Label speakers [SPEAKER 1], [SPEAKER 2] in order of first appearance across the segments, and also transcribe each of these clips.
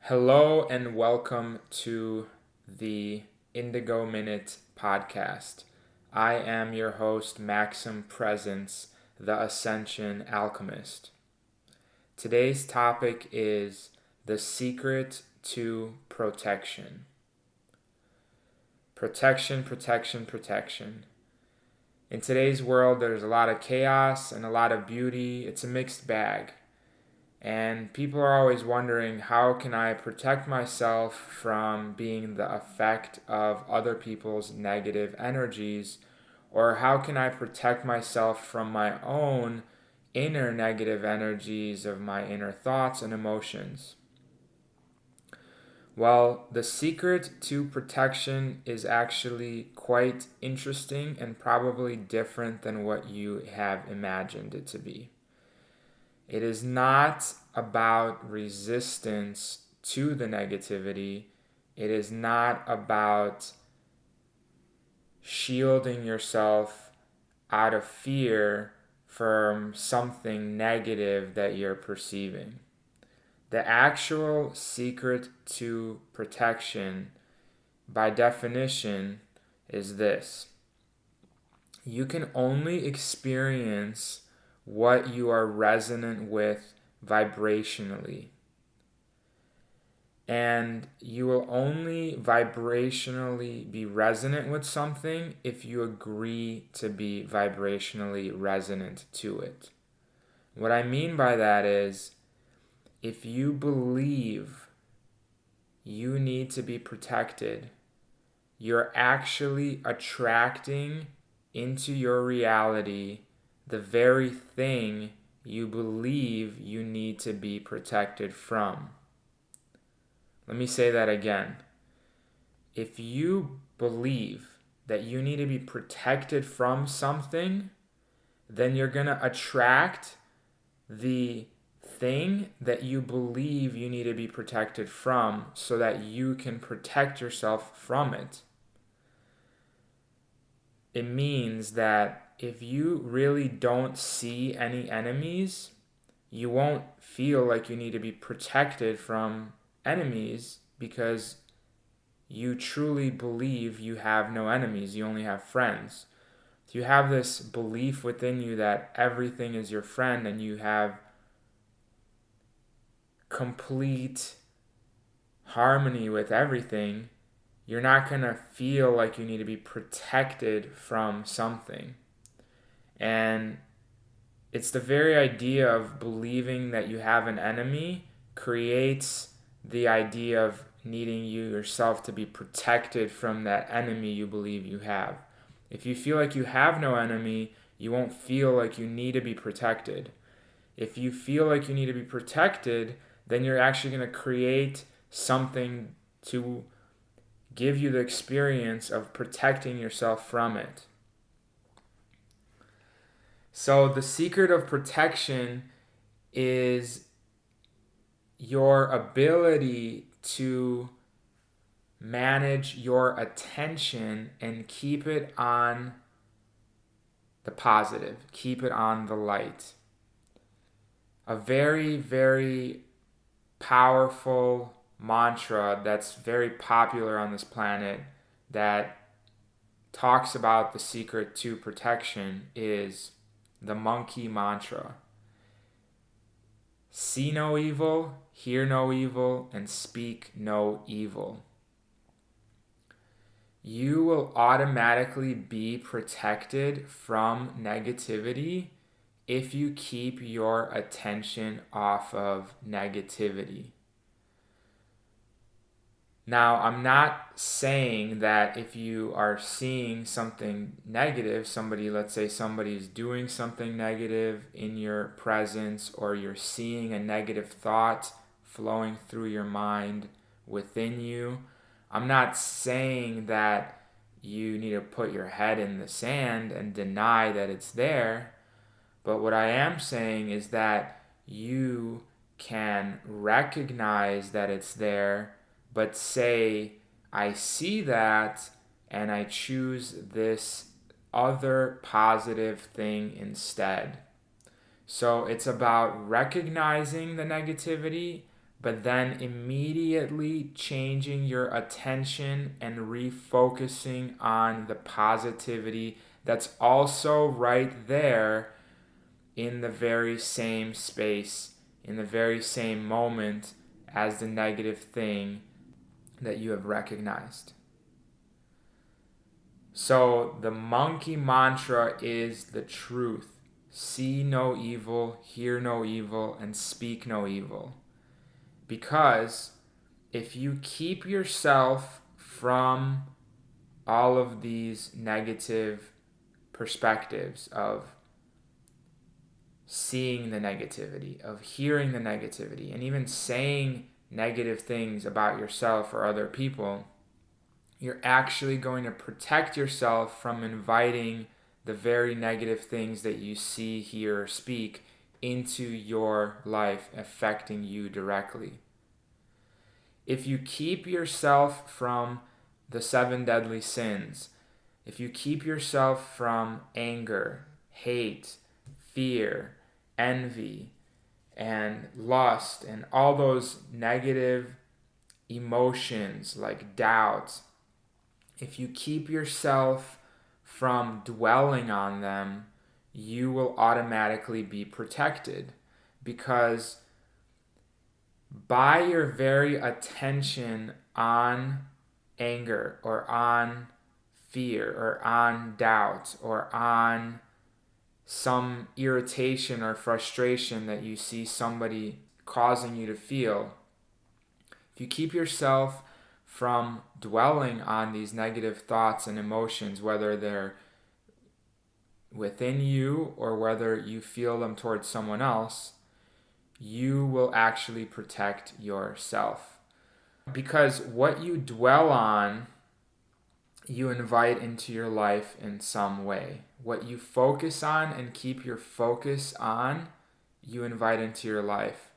[SPEAKER 1] Hello and welcome to the Indigo Minute podcast. I am your host, Maxim Presence, the Ascension Alchemist. Today's topic is the secret to protection. Protection, protection, protection. In today's world, there's a lot of chaos and a lot of beauty. It's a mixed bag. And people are always wondering, how can I protect myself from being the effect of other people's negative energies? Or how can I protect myself from my own inner negative energies of my inner thoughts and emotions? Well, the secret to protection is actually quite interesting and probably different than what you have imagined it to be. It is not about resistance to the negativity. It is not about shielding yourself out of fear from something negative that you're perceiving. The actual secret to protection, by definition, is this: you can only experience what you are resonant with vibrationally. And you will only vibrationally be resonant with something if you agree to be vibrationally resonant to it. What I mean by that is, if you believe you need to be protected, you're actually attracting into your reality the very thing you believe you need to be protected from. Let me say that again. If you believe that you need to be protected from something, then you're going to attract the thing that you believe you need to be protected from so that you can protect yourself from it. It means that if you really don't see any enemies, you won't feel like you need to be protected from enemies because you truly believe you have no enemies, you only have friends. If you have this belief within you that everything is your friend and you have complete harmony with everything, you're not going to feel like you need to be protected from something. And it's the very idea of believing that you have an enemy creates the idea of needing you yourself to be protected from that enemy you believe you have. If you feel like you have no enemy, you won't feel like you need to be protected. If you feel like you need to be protected, then you're actually going to create something to give you the experience of protecting yourself from it. So the secret of protection is your ability to manage your attention and keep it on the positive, keep it on the light. A very, very powerful mantra that's very popular on this planet that talks about the secret to protection is the monkey mantra. See no evil, hear no evil, and speak no evil. You will automatically be protected from negativity if you keep your attention off of negativity. Now, I'm not saying that if you are seeing something negative, let's say somebody is doing something negative in your presence, or you're seeing a negative thought flowing through your mind within you, I'm not saying that you need to put your head in the sand and deny that it's there. But what I am saying is that you can recognize that it's there, but say, I see that and I choose this other positive thing instead. So it's about recognizing the negativity, but then immediately changing your attention and refocusing on the positivity that's also right there in the very same space, in the very same moment as the negative thing that you have recognized. So the monkey mantra is the truth. See no evil, hear no evil, and speak no evil. Because if you keep yourself from all of these negative perspectives of seeing the negativity, of hearing the negativity, and even saying negative things about yourself or other people, you're actually going to protect yourself from inviting the very negative things that you see, hear, or speak into your life, affecting you directly. If you keep yourself from the 7 deadly sins, if you keep yourself from anger, hate, fear, envy, and lust, and all those negative emotions like doubt, if you keep yourself from dwelling on them, you will automatically be protected, because by your very attention on anger or on fear or on doubt or on some irritation or frustration that you see somebody causing you to feel, if you keep yourself from dwelling on these negative thoughts and emotions, whether they're within you or whether you feel them towards someone else, you will actually protect yourself. Because what you dwell on, you invite into your life in some way. What you focus on and keep your focus on, you invite into your life.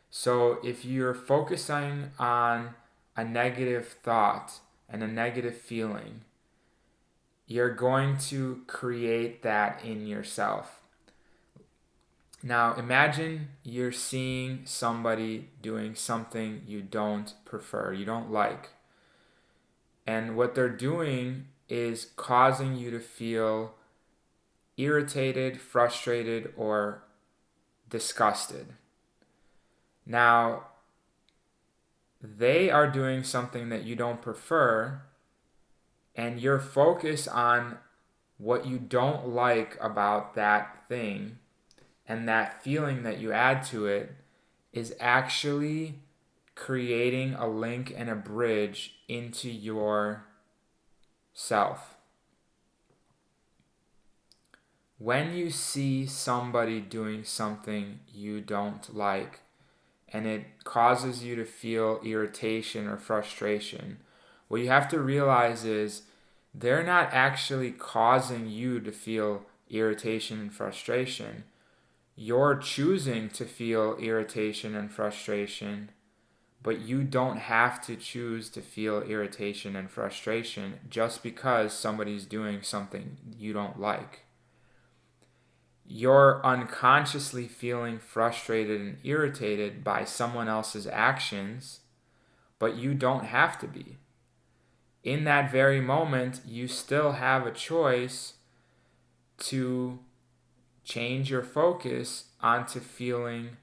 [SPEAKER 1] So if you're focusing on a negative thought and a negative feeling, you're going to create that in yourself. Now imagine you're seeing somebody doing something you don't prefer, you don't like. And what they're doing is causing you to feel irritated, frustrated, or disgusted. Now, they are doing something that you don't prefer, and your focus on what you don't like about that thing and that feeling that you add to it is actually creating a link and a bridge into your self. When you see somebody doing something you don't like and it causes you to feel irritation or frustration, what you have to realize is they're not actually causing you to feel irritation and frustration. You're choosing to feel irritation and frustration, but you don't have to choose to feel irritation and frustration just because somebody's doing something you don't like. You're unconsciously feeling frustrated and irritated by someone else's actions, but you don't have to be. In that very moment, you still have a choice to change your focus onto feeling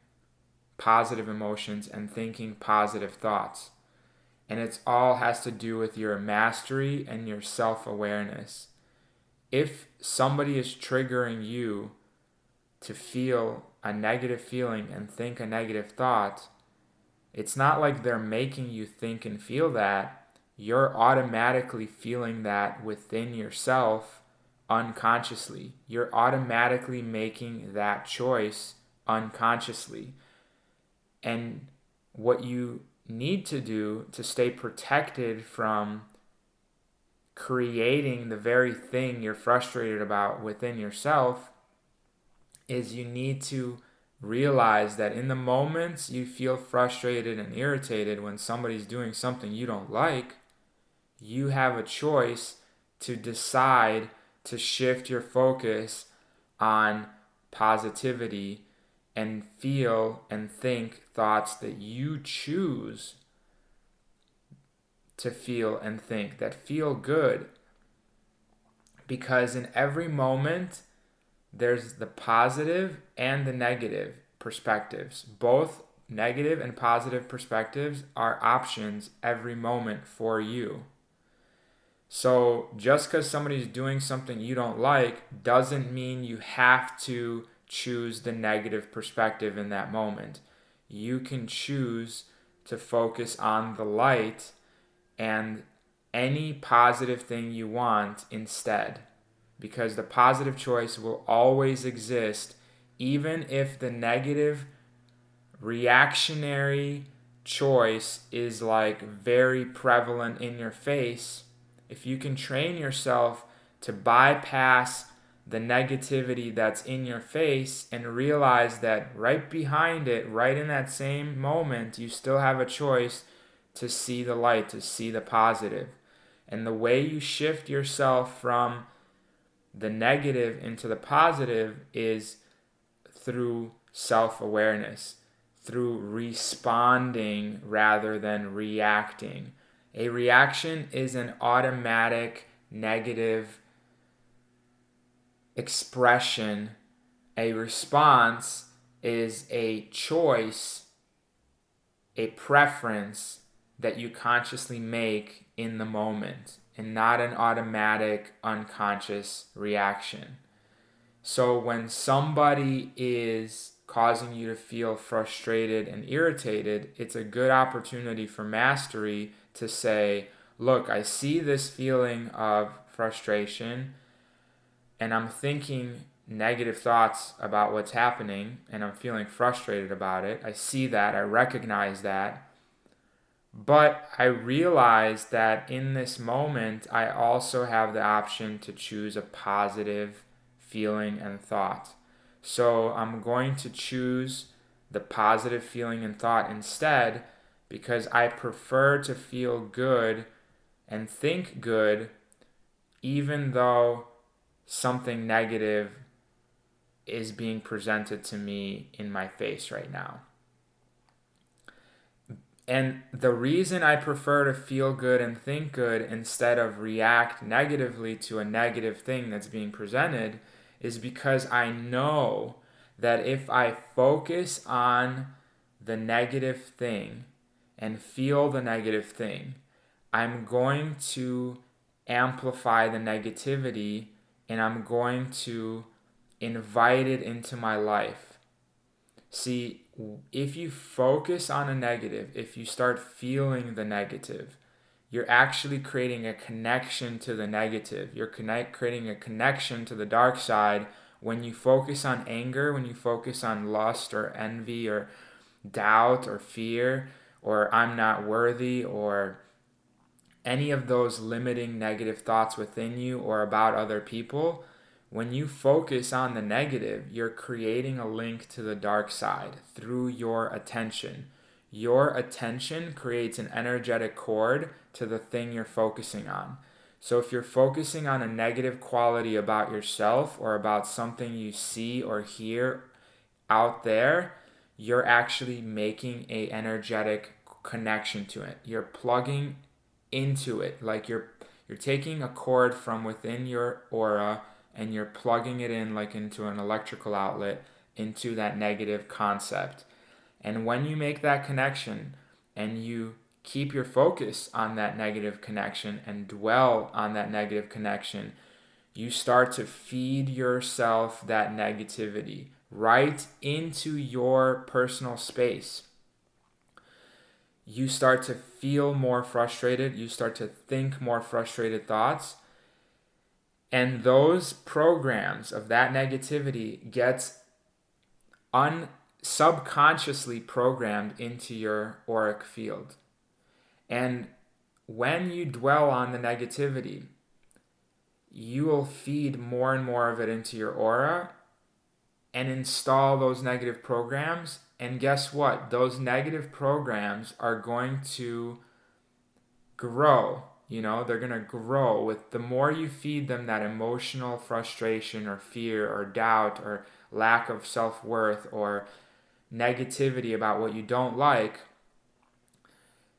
[SPEAKER 1] positive emotions and thinking positive thoughts. And it all has to do with your mastery and your self-awareness. If somebody is triggering you to feel a negative feeling and think a negative thought, it's not like they're making you think and feel that. You're automatically feeling that within yourself unconsciously. You're automatically making that choice unconsciously. And what you need to do to stay protected from creating the very thing you're frustrated about within yourself is you need to realize that in the moments you feel frustrated and irritated when somebody's doing something you don't like, you have a choice to decide to shift your focus on positivity and feel and think thoughts that you choose to feel and think that feel good. Because in every moment, there's the positive and the negative perspectives. Both negative and positive perspectives are options every moment for you. So just because somebody's doing something you don't like doesn't mean you have to choose the negative perspective in that moment. You can choose to focus on the light and any positive thing you want instead, because the positive choice will always exist, even if the negative reactionary choice is like very prevalent in your face. If you can train yourself to bypass the negativity that's in your face and realize that right behind it, right in that same moment, you still have a choice to see the light, to see the positive. And the way you shift yourself from the negative into the positive is through self-awareness, through responding rather than reacting. A reaction is an automatic negative expression. A response is a choice, a preference that you consciously make in the moment, and not an automatic unconscious reaction. So when somebody is causing you to feel frustrated and irritated, it's a good opportunity for mastery to say, look, I see this feeling of frustration and I'm thinking negative thoughts about what's happening and I'm feeling frustrated about it. I see that, I recognize that. But I realize that in this moment, I also have the option to choose a positive feeling and thought. So I'm going to choose the positive feeling and thought instead, because I prefer to feel good and think good even though something negative is being presented to me in my face right now. And the reason I prefer to feel good and think good instead of react negatively to a negative thing that's being presented is because I know that if I focus on the negative thing and feel the negative thing, I'm going to amplify the negativity and I'm going to invite it into my life. See, if you focus on a negative, if you start feeling the negative, you're actually creating a connection to the negative. You're creating a connection to the dark side. When you focus on anger, when you focus on lust or envy or doubt or fear or I'm not worthy or any of those limiting negative thoughts within you or about other people, when you focus on the negative, you're creating a link to the dark side through your attention. Your attention creates an energetic cord to the thing you're focusing on. So if you're focusing on a negative quality about yourself or about something you see or hear out there, you're actually making a energetic connection to it. You're plugging into it, like you're taking a cord from within your aura and you're plugging it in like into an electrical outlet into that negative concept. And when you make that connection and you keep your focus on that negative connection and dwell on that negative connection, you start to feed yourself that negativity right into your personal space. You start to feel more frustrated, you start to think more frustrated thoughts, and those programs of that negativity gets subconsciously programmed into your auric field. And when you dwell on the negativity, you will feed more and more of it into your aura and install those negative programs. And guess what? Those negative programs are going to grow. They're going to grow with the more you feed them that emotional frustration or fear or doubt or lack of self-worth or negativity about what you don't like,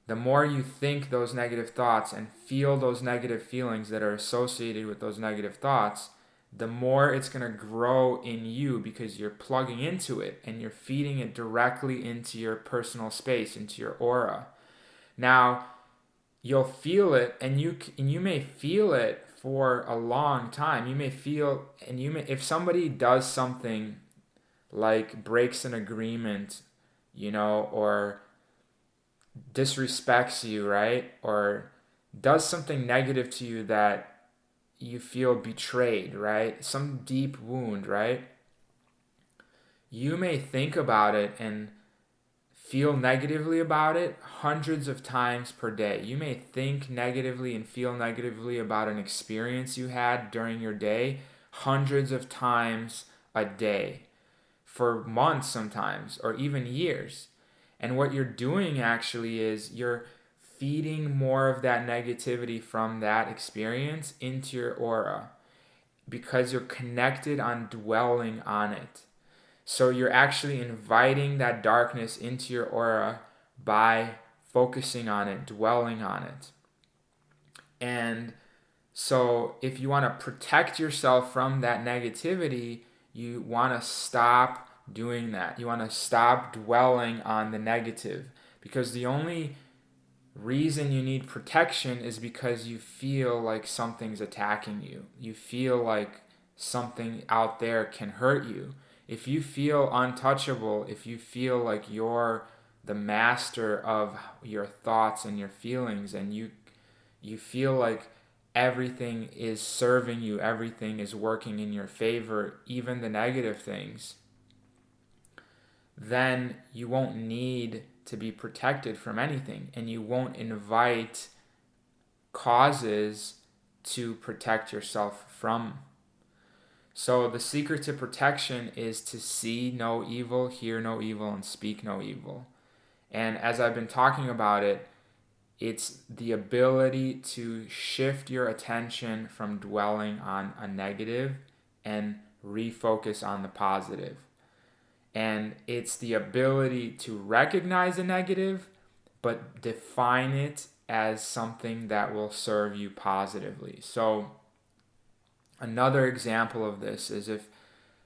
[SPEAKER 1] the more you think those negative thoughts and feel those negative feelings that are associated with those negative thoughts, the more it's going to grow in you because you're plugging into it and you're feeding it directly into your personal space, into your aura. Now, you'll feel it, and you may feel it for a long time. You may feel, and if somebody does something like breaks an agreement, or disrespects you, right? Or does something negative to you that you feel betrayed, right? Some deep wound, right? You may think about it and feel negatively about it hundreds of times per day. You may think negatively and feel negatively about an experience you had during your day hundreds of times a day, for months sometimes, or even years. And what you're doing actually is you're feeding more of that negativity from that experience into your aura because you're connected on dwelling on it. So you're actually inviting that darkness into your aura by focusing on it, dwelling on it. And so if you want to protect yourself from that negativity, you want to stop doing that. You want to stop dwelling on the negative, because the only reason you need protection is because you feel like something's attacking you. You feel like something out there can hurt you. If you feel untouchable, if you feel like you're the master of your thoughts and your feelings, and you feel like everything is serving you, everything is working in your favor, even the negative things, then you won't need to be protected from anything, and you won't invite causes to protect yourself from. So the secret to protection is to see no evil, hear no evil, and speak no evil. And as I've been talking about it, it's the ability to shift your attention from dwelling on a negative and refocus on the positive. And it's the ability to recognize a negative, but define it as something that will serve you positively. So another example of this is if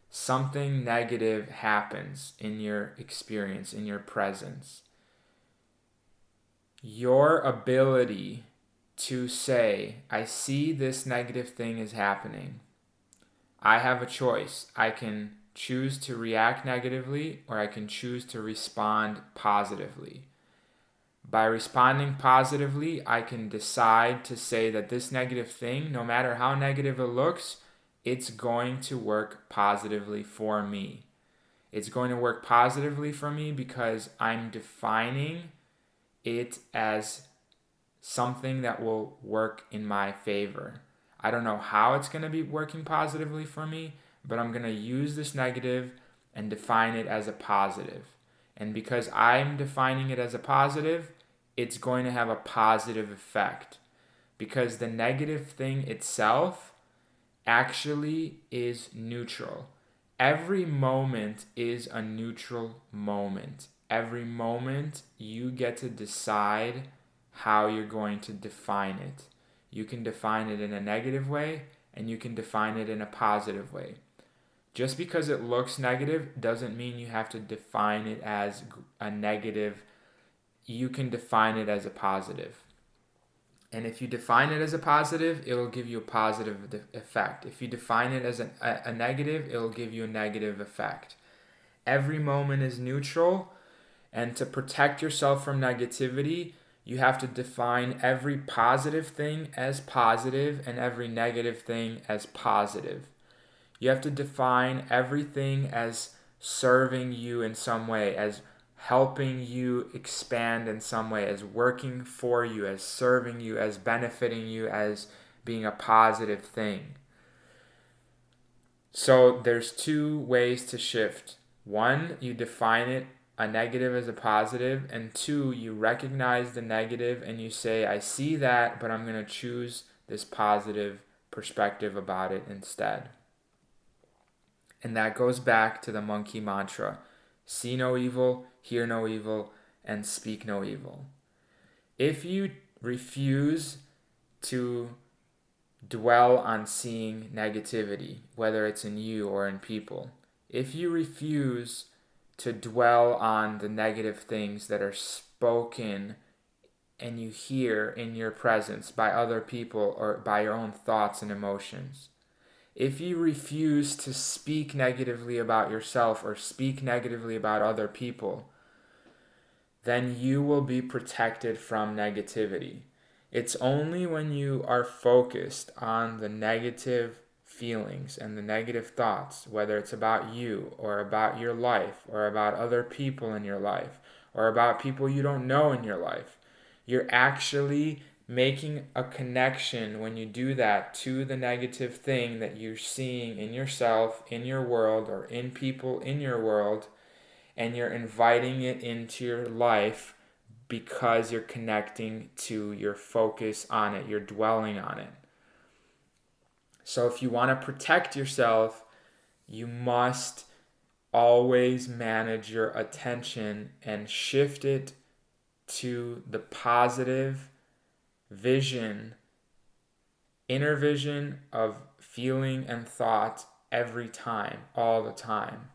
[SPEAKER 1] something negative happens in your experience, in your presence, your ability to say, I see this negative thing is happening. I have a choice. I can choose to react negatively, or I can choose to respond positively. By responding positively, I can decide to say that this negative thing, no matter how negative it looks, it's going to work positively for me. It's going to work positively for me because I'm defining it as something that will work in my favor. I don't know how it's going to be working positively for me, but I'm going to use this negative and define it as a positive. And because I'm defining it as a positive, it's going to have a positive effect. Because the negative thing itself actually is neutral. Every moment is a neutral moment. Every moment you get to decide how you're going to define it. You can define it in a negative way, and you can define it in a positive way. Just because it looks negative doesn't mean you have to define it as a negative. You can define it as a positive. And if you define it as a positive, it will give you a positive effect. If you define it as a negative, it will give you a negative effect. Every moment is neutral, and to protect yourself from negativity, you have to define every positive thing as positive and every negative thing as positive. You have to define everything as serving you in some way, as helping you expand in some way, as working for you, as serving you, as benefiting you, as being a positive thing. So there's two ways to shift. One, you define it, a negative as a positive, and two, you recognize the negative and you say, I see that, but I'm going to choose this positive perspective about it instead. And that goes back to the monkey mantra. See no evil, hear no evil, and speak no evil. If you refuse to dwell on seeing negativity, whether it's in you or in people, if you refuse to dwell on the negative things that are spoken and you hear in your presence by other people or by your own thoughts and emotions, if you refuse to speak negatively about yourself or speak negatively about other people, then you will be protected from negativity. It's only when you are focused on the negative feelings and the negative thoughts, whether it's about you or about your life or about other people in your life or about people you don't know in your life, you're actually making a connection when you do that to the negative thing that you're seeing in yourself, in your world, or in people in your world, and you're inviting it into your life because you're connecting to your focus on it, you're dwelling on it. So if you want to protect yourself, you must always manage your attention and shift it to the positive vision, inner vision of feeling and thought every time, all the time.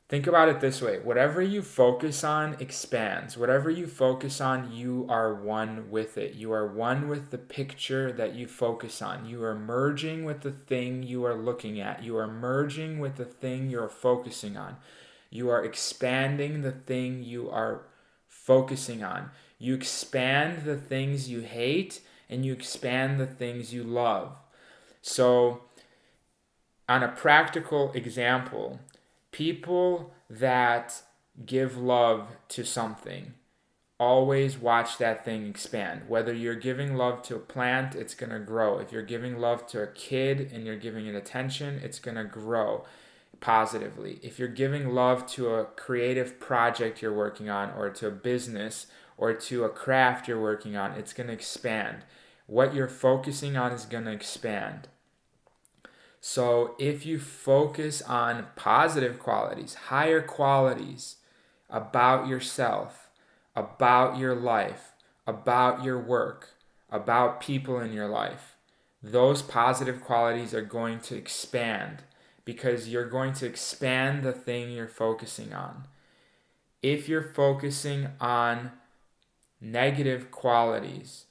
[SPEAKER 1] Think about it this way. Whatever you focus on expands. Whatever you focus on, you are one with it. You are one with the picture that you focus on. You are merging with the thing you are looking at. You are merging with the thing you're focusing on. You are expanding the thing you are focusing on. You expand the things you hate and you expand the things you love. So, on a practical example, people that give love to something always watch that thing expand. Whether you're giving love to a plant, it's going to grow. If you're giving love to a kid and you're giving it attention, it's going to grow positively. If you're giving love to a creative project you're working on, or to a business, or to a craft you're working on, it's going to expand. What you're focusing on is going to expand. So if you focus on positive qualities, higher qualities about yourself, about your life, about your work, about people in your life, those positive qualities are going to expand because you're going to expand the thing you're focusing on. If you're focusing on negative qualities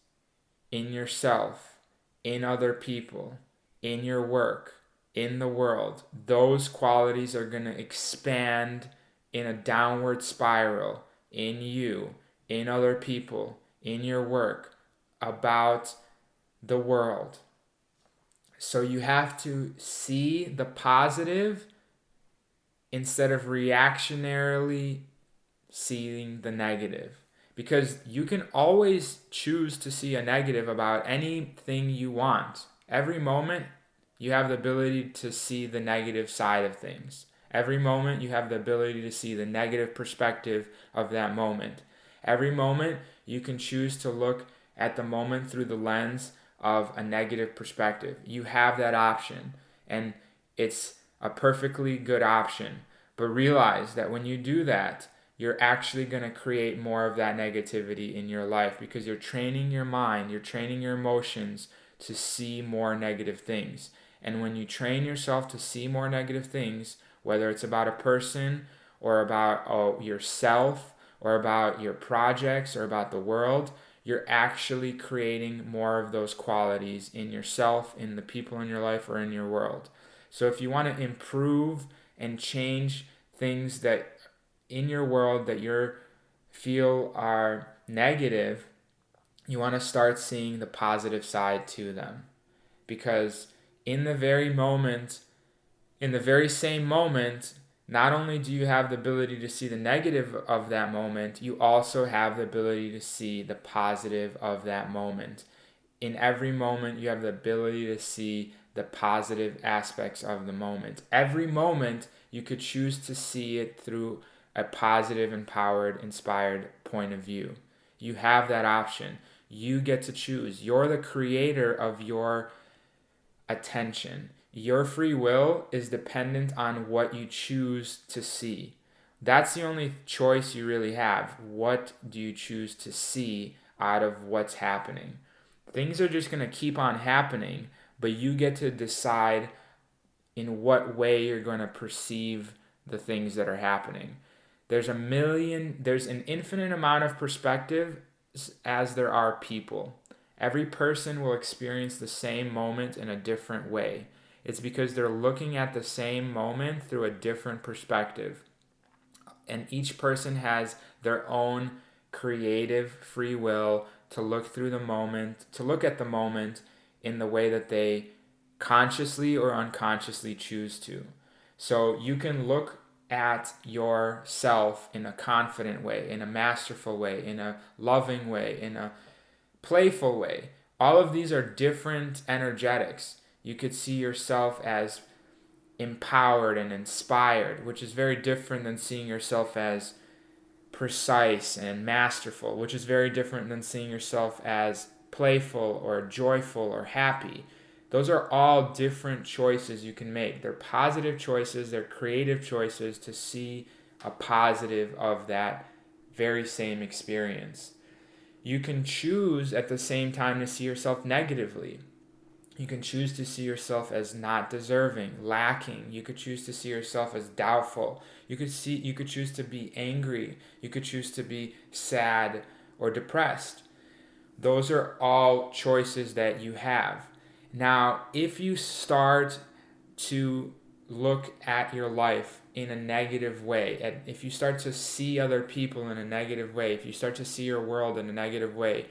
[SPEAKER 1] in yourself, in other people, in your work, in the world, those qualities are going to expand in a downward spiral in you, in other people, in your work, about the world. So you have to see the positive instead of reactionarily seeing the negative. Because you can always choose to see a negative about anything you want. Every moment, you have the ability to see the negative side of things. Every moment, you have the ability to see the negative perspective of that moment. Every moment, you can choose to look at the moment through the lens of a negative perspective. You have that option, and it's a perfectly good option. But realize that when you do that, you're actually going to create more of that negativity in your life because you're training your mind, you're training your emotions to see more negative things. And when you train yourself to see more negative things, whether it's about a person or about yourself or about your projects or about the world, you're actually creating more of those qualities in yourself, in the people in your life, or in your world. So if you want to improve and change things that in your world that you feel are negative, you want to start seeing the positive side to them. Because in the very same moment, not only do you have the ability to see the negative of that moment, you also have the ability to see the positive of that moment. In every moment, you have the ability to see the positive aspects of the moment. Every moment, you could choose to see it through a positive, empowered, inspired point of view. You have that option. You get to choose. You're the creator of your attention. Your free will is dependent on what you choose to see. That's the only choice you really have. What do you choose to see out of what's happening? Things are just going to keep on happening, but you get to decide in what way you're going to perceive the things that are happening. There's an infinite amount of perspective as there are people. Every person will experience the same moment in a different way. It's because they're looking at the same moment through a different perspective. And each person has their own creative free will to look through the moment, to look at the moment in the way that they consciously or unconsciously choose to. So you can look at yourself in a confident way, in a masterful way, in a loving way, in a playful way. All of these are different energetics. You could see yourself as empowered and inspired, which is very different than seeing yourself as precise and masterful, which is very different than seeing yourself as playful or joyful or happy. Those are all different choices you can make. They're positive choices, they're creative choices to see a positive of that very same experience. You can choose at the same time to see yourself negatively. You can choose to see yourself as not deserving, lacking. You could choose to see yourself as doubtful. You could choose to be angry. You could choose to be sad or depressed. Those are all choices that you have. Now, if you start to look at your life in a negative way, and if you start to see other people in a negative way, if you start to see your world in a negative way,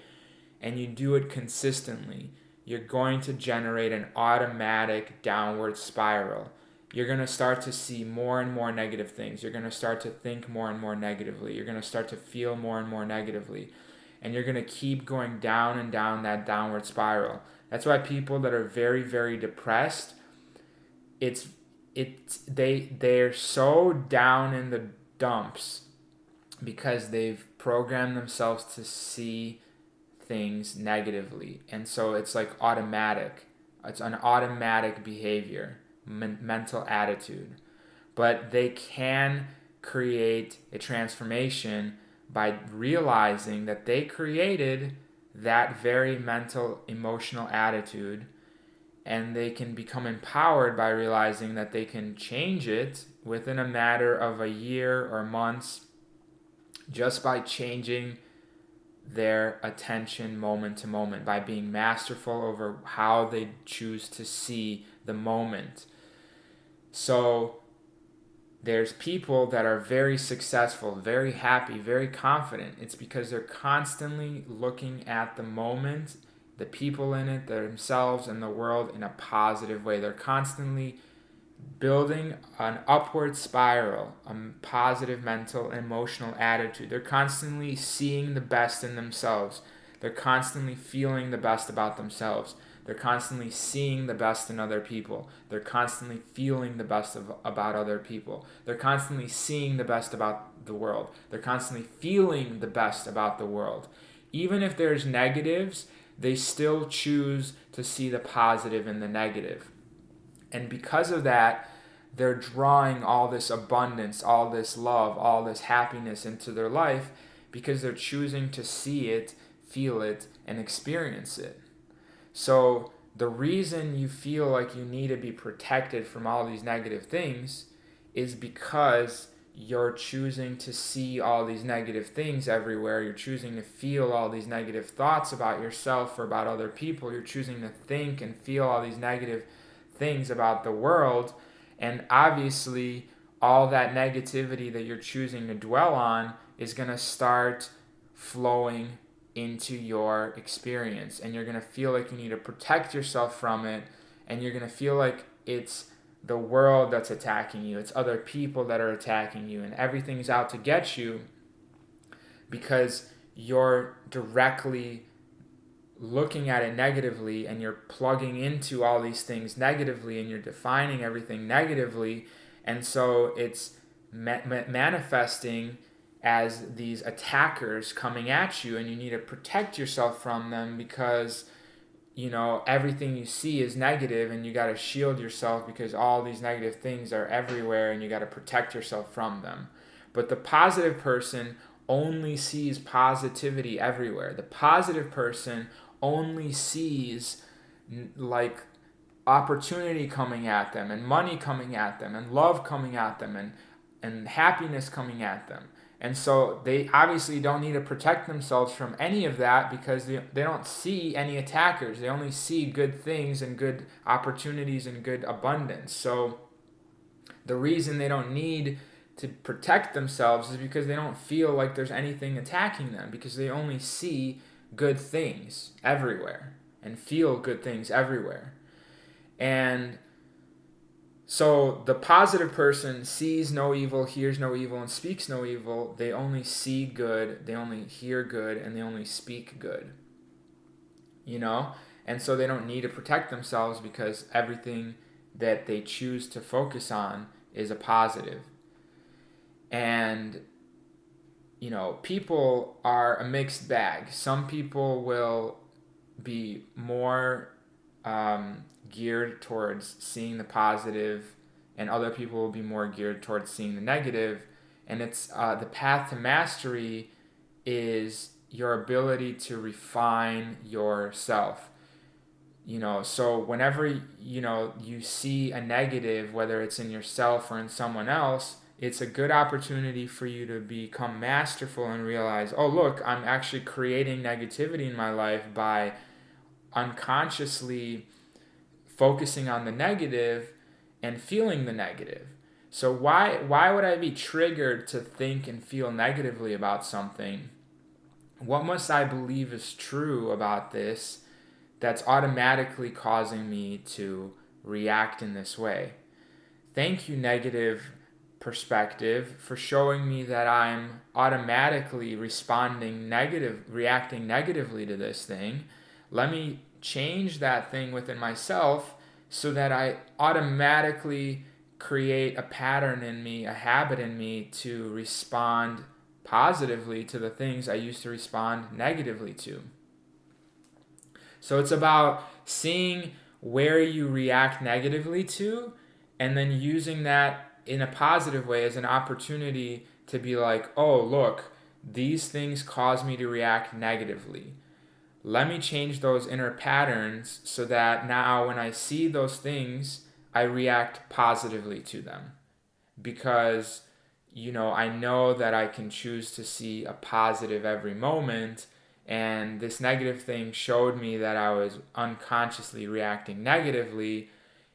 [SPEAKER 1] and you do it consistently, you're going to generate an automatic downward spiral. You're going to start to see more and more negative things. You're going to start to think more and more negatively. You're going to start to feel more and more negatively. And you're going to keep going down and down that downward spiral. That's why people that are very, very depressed, they're so down in the dumps because they've programmed themselves to see things negatively, and so it's like automatic. It's an automatic behavior, mental attitude. But they can create a transformation by realizing that they created that very mental emotional attitude, and they can become empowered by realizing that they can change it within a matter of a year or months just by changing their attention moment to moment, by being masterful over how they choose to see the moment. So there's people that are very successful, very happy, very confident. It's because they're constantly looking at the moment, the people in it, themselves, and the world in a positive way. They're constantly building an upward spiral, a positive mental and emotional attitude. They're constantly seeing the best in themselves. They're constantly feeling the best about themselves. They're constantly seeing the best in other people. They're constantly feeling the best about other people. They're constantly seeing the best about the world. They're constantly feeling the best about the world. Even if there's negatives, they still choose to see the positive in the negative. And because of that, they're drawing all this abundance, all this love, all this happiness into their life because they're choosing to see it, feel it, and experience it. So the reason you feel like you need to be protected from all these negative things is because you're choosing to see all these negative things everywhere. You're choosing to feel all these negative thoughts about yourself or about other people. You're choosing to think and feel all these negative things about the world, and obviously all that negativity that you're choosing to dwell on is going to start flowing into your experience, and you're going to feel like you need to protect yourself from it, and you're going to feel like it's the world that's attacking you, it's other people that are attacking you, and everything's out to get you because you're directly looking at it negatively, and you're plugging into all these things negatively, and you're defining everything negatively, and so it's manifesting as these attackers coming at you, and you need to protect yourself from them because everything you see is negative, and you got to shield yourself because all these negative things are everywhere, and you got to protect yourself from them. But the positive person only sees positivity everywhere. The positive person only sees like opportunity coming at them, and money coming at them, and love coming at them, and happiness coming at them. And so they obviously don't need to protect themselves from any of that, because they don't see any attackers. They only see good things and good opportunities and good abundance. So the reason they don't need to protect themselves is because they don't feel like there's anything attacking them, because they only see good things everywhere and feel good things everywhere. And so the positive person sees no evil, hears no evil, and speaks no evil. They only see good, they only hear good, and they only speak good. You know? And so they don't need to protect themselves, because everything that they choose to focus on is a positive. And, you know, people are a mixed bag. Some people will be more geared towards seeing the positive, and other people will be more geared towards seeing the negative. And it's the path to mastery is your ability to refine yourself. You know, so whenever you see a negative, whether it's in yourself or in someone else, it's a good opportunity for you to become masterful and realize, oh look, I'm actually creating negativity in my life by unconsciously focusing on the negative and feeling the negative. So why would I be triggered to think and feel negatively about something? What must I believe is true about this that's automatically causing me to react in this way? Thank you, negative perspective, for showing me that I'm automatically reacting negatively to this thing. Let me change that thing within myself so that I automatically create a pattern in me, a habit in me, to respond positively to the things I used to respond negatively to. So it's about seeing where you react negatively to, and then using that in a positive way as an opportunity to be like, oh, look, these things cause me to react negatively. Let me change those inner patterns so that now when I see those things, I react positively to them. Because, I know that I can choose to see a positive every moment. And this negative thing showed me that I was unconsciously reacting negatively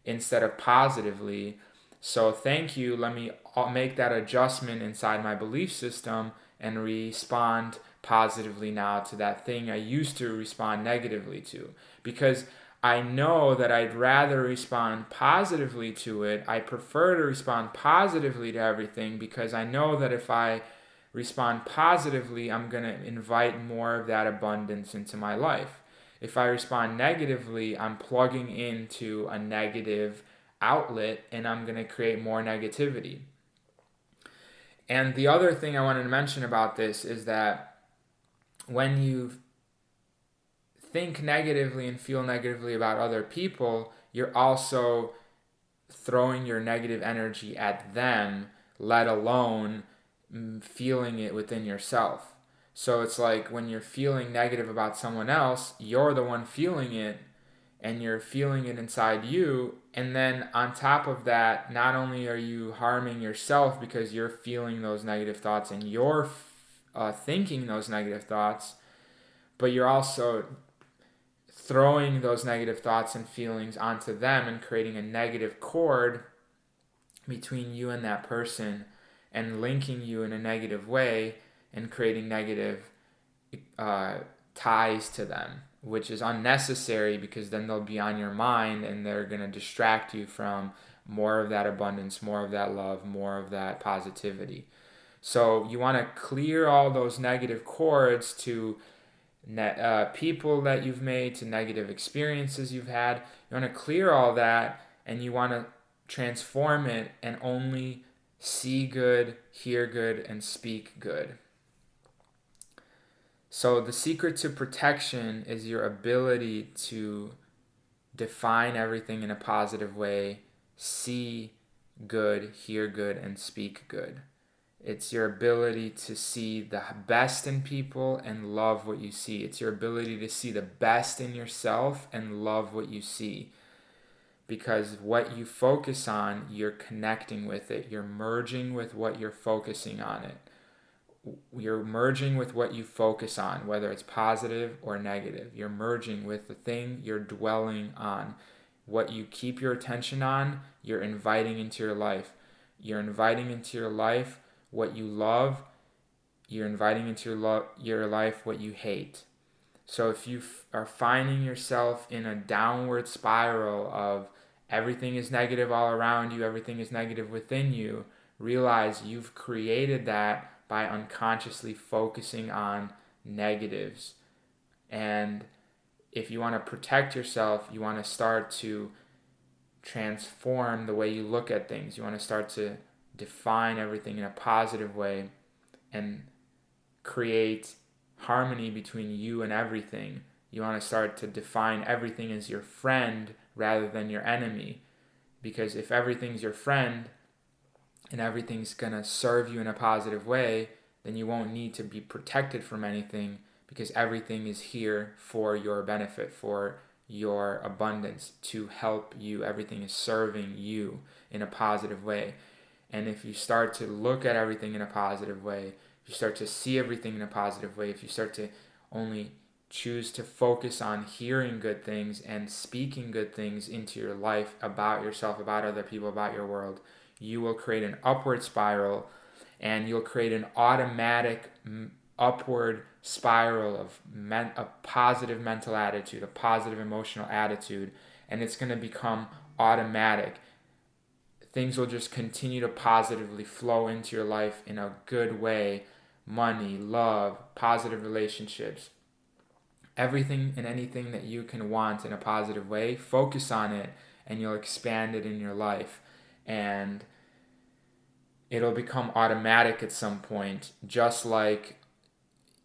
[SPEAKER 1] instead of positively. So thank you. Let me make that adjustment inside my belief system and respond positively now to that thing I used to respond negatively to. Because I know that I'd rather respond positively to it. I prefer to respond positively to everything, because I know that if I respond positively, I'm going to invite more of that abundance into my life. If I respond negatively, I'm plugging into a negative outlet, and I'm going to create more negativity. And the other thing I wanted to mention about this is that when you think negatively and feel negatively about other people, you're also throwing your negative energy at them, let alone feeling it within yourself. So it's like when you're feeling negative about someone else, you're the one feeling it, and you're feeling it inside you. And then on top of that, not only are you harming yourself because you're feeling those negative thoughts and you're thinking those negative thoughts, but you're also throwing those negative thoughts and feelings onto them and creating a negative cord between you and that person, and linking you in a negative way and creating negative ties to them, which is unnecessary, because then they'll be on your mind and they're going to distract you from more of that abundance, more of that love, more of that positivity. So you want to clear all those negative cords to people that you've made, to negative experiences you've had. You want to clear all that, and you want to transform it and only see good, hear good, and speak good. So the secret to protection is your ability to define everything in a positive way, see good, hear good, and speak good. It's your ability to see the best in people and love what you see. It's your ability to see the best in yourself and love what you see. Because what you focus on, you're connecting with it. You're merging with what you're focusing on it. You're merging with what you focus on, whether it's positive or negative. You're merging with the thing you're dwelling on. What you keep your attention on, you're inviting into your life. You're inviting into your life what you love. You're inviting into your life what you hate. So if you are finding yourself in a downward spiral of everything is negative all around you, everything is negative within you, realize you've created that by unconsciously focusing on negatives. And if you want to protect yourself, you want to start to transform the way you look at things. You want to start to define everything in a positive way and create harmony between you and everything. You want to start to define everything as your friend rather than your enemy. Because if everything's your friend and everything's going to serve you in a positive way, then you won't need to be protected from anything, because everything is here for your benefit, for your abundance, to help you. Everything is serving you in a positive way. And if you start to look at everything in a positive way, if you start to see everything in a positive way, if you start to only choose to focus on hearing good things and speaking good things into your life about yourself, about other people, about your world, you will create an upward spiral, and you'll create an automatic upward spiral of a positive mental attitude, a positive emotional attitude, and it's going to become automatic. Things will just continue to positively flow into your life in a good way. Money, love, positive relationships, everything and anything that you can want in a positive way, focus on it and you'll expand it in your life. And it'll become automatic at some point, just like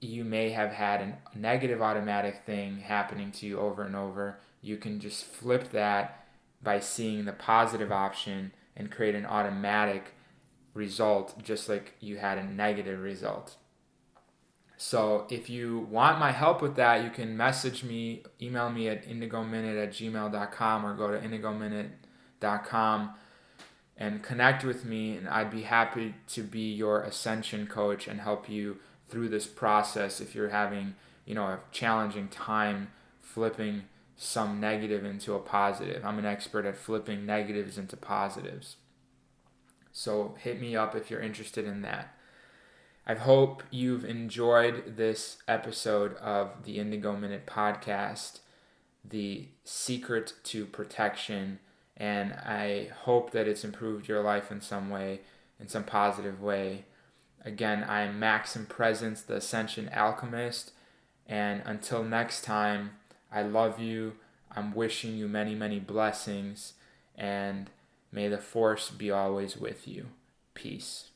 [SPEAKER 1] you may have had a negative automatic thing happening to you over and over. You can just flip that by seeing the positive option and create an automatic result, just like you had a negative result. So if you want my help with that, you can message me, email me at indigominute@gmail.com, or go to indigominute.com and connect with me, and I'd be happy to be your Ascension coach and help you through this process if you're having, a challenging time flipping some negative into a positive. I'm an expert at flipping negatives into positives. So hit me up if you're interested in that. I hope you've enjoyed this episode of the Indigo Minute podcast, The Secret to Protection, and I hope that it's improved your life in some way, in some positive way. Again, I'm Max in Presence, the Ascension Alchemist, and until next time, I love you. I'm wishing you many, many blessings, and may the force be always with you. Peace.